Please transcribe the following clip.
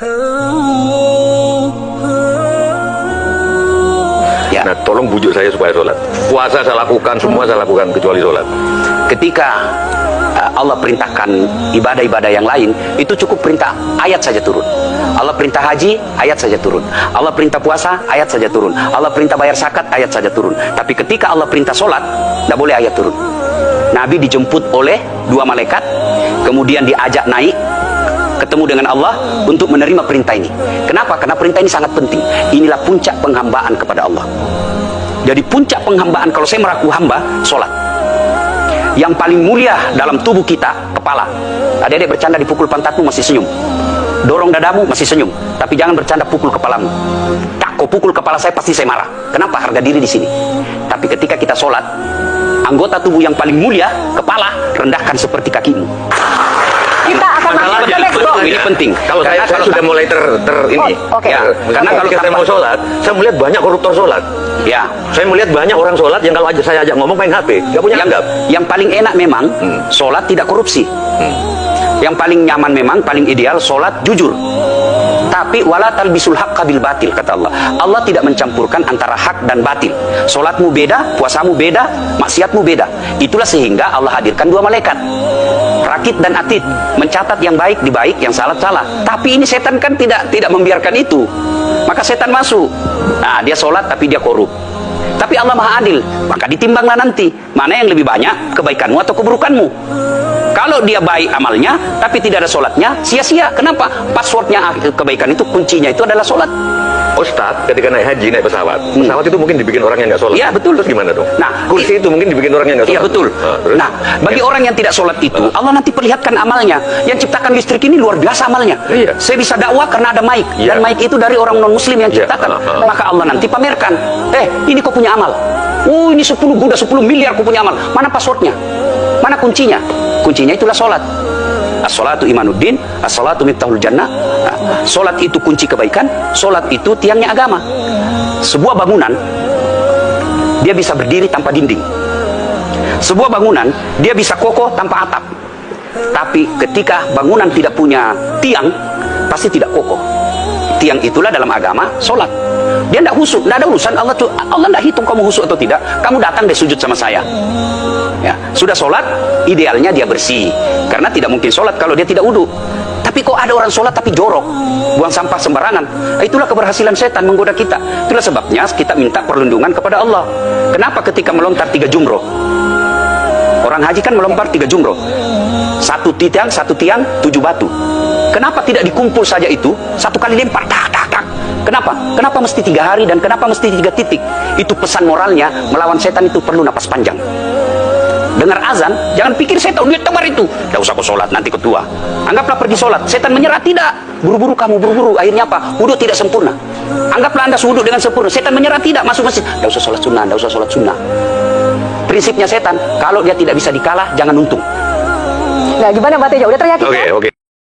Ya. Nah, tolong bujuk saya supaya sholat. Puasa saya lakukan, semua saya lakukan kecuali sholat. Ketika Allah perintahkan ibadah-ibadah yang lain, itu cukup perintah ayat saja turun. Allah perintah haji, ayat saja turun. Allah perintah puasa, ayat saja turun. Allah perintah bayar zakat, ayat saja turun. Tapi ketika Allah perintah sholat, tidak boleh ayat turun. Nabi dijemput oleh dua malaikat, kemudian diajak naik ketemu dengan Allah untuk menerima perintah ini. Kenapa? Karena perintah ini sangat penting. Inilah puncak penghambaan kepada Allah. Jadi puncak penghambaan, kalau saya meraku hamba, sholat. Yang paling mulia dalam tubuh kita, kepala. Adik-adik bercanda dipukul pantatmu masih senyum. Dorong dadamu masih senyum. Tapi jangan bercanda pukul kepalamu. Tak, kau pukul kepala saya pasti saya marah. Kenapa? Harga diri di sini. Tapi ketika kita sholat, anggota tubuh yang paling mulia, kepala, rendahkan seperti kakimu. Kita akan masuk ke next, Bro. Ini penting. Kalau saya sudah mulai ini. Oke. Ya, Karena kalau saya mau sholat, saya melihat banyak koruptor sholat. Ya, Saya melihat banyak orang sholat yang kalau saya ajak ngomong main HP, nggak punya adab. yang paling enak memang sholat tidak korupsi. Yang paling nyaman memang, paling ideal sholat jujur. Tapi wala talbisul haqqa bil batil, kata Allah. Allah tidak mencampurkan antara hak dan batil. Sholatmu beda, puasamu beda, maksiatmu beda. Itulah sehingga Allah hadirkan dua malaikat, rakit dan atid, mencatat yang baik di baik, yang salah salah. Tapi ini setan kan tidak membiarkan itu. Maka setan masuk. Nah, dia sholat tapi dia korup. Tapi Allah Maha Adil, maka ditimbanglah nanti mana yang lebih banyak, kebaikanmu atau keburukanmu. Kalau dia baik amalnya tapi tidak ada sholatnya, sia-sia. Kenapa? Passwordnya kebaikan itu, kuncinya itu adalah sholat. Ustaz, ketika naik haji, naik pesawat, pesawat itu mungkin dibikin orang yang nggak sholat. Iya, betul. Terus gimana dong? Nah, kursi itu mungkin dibikin orang yang nggak sholat. Iya, betul. Terus? Nah, bagi orang yang tidak sholat itu, Allah nanti perlihatkan amalnya. Yang ciptakan listrik ini luar biasa amalnya. Iya. Saya bisa dakwah karena ada mic. Iya. Dan mic itu dari orang non-muslim yang Iya. ciptakan. Maka Allah nanti pamerkan. Ini kau punya amal. Oh, ini 10 miliar kau punya amal. Mana passwordnya? Mana kuncinya? Kuncinya itulah sholat. As-sholatu imanuddin, as-sholatu miftahul jannah. Nah, sholat itu kunci kebaikan, sholat itu tiangnya agama. Sebuah bangunan, dia bisa berdiri tanpa dinding. Sebuah bangunan, dia bisa kokoh tanpa atap. Tapi ketika bangunan tidak punya tiang, pasti tidak kokoh. Tiang itulah dalam agama, sholat. Dia tidak husuk, tidak ada urusan. Allah tidak hitung kamu husuk atau tidak. Kamu datang deh sujud sama saya. Ya, sudah sholat, idealnya dia bersih. Karena tidak mungkin sholat kalau dia tidak wudhu. Tapi kok ada orang sholat tapi jorok, buang sampah sembarangan. Itulah keberhasilan setan menggoda kita. Itulah sebabnya kita minta perlindungan kepada Allah. Kenapa ketika melontar 3 jumroh? Orang haji kan melontar 3 jumroh. Satu tiang 7 batu. Kenapa tidak dikumpul saja itu? Satu kali lempar, tak. Kenapa? Kenapa mesti 3 hari dan kenapa mesti 3 titik? Itu pesan moralnya, melawan setan itu perlu napas panjang. Dengar azan, jangan pikir setan, lihat tebar itu. Tidak usah kau sholat, nanti ketua. Anggaplah pergi sholat, setan menyerah, tidak. Buru-buru kamu, buru-buru. Akhirnya apa? Wudhu tidak sempurna. Anggaplah anda wudhu dengan sempurna. Setan menyerah, tidak. Masuk masjid. Tidak usah sholat sunnah, tidak usah sholat sunnah. Prinsipnya setan, kalau dia tidak bisa dikalah, jangan untung. Nah, gimana Mbak Teja? Udah teryakin? Oke.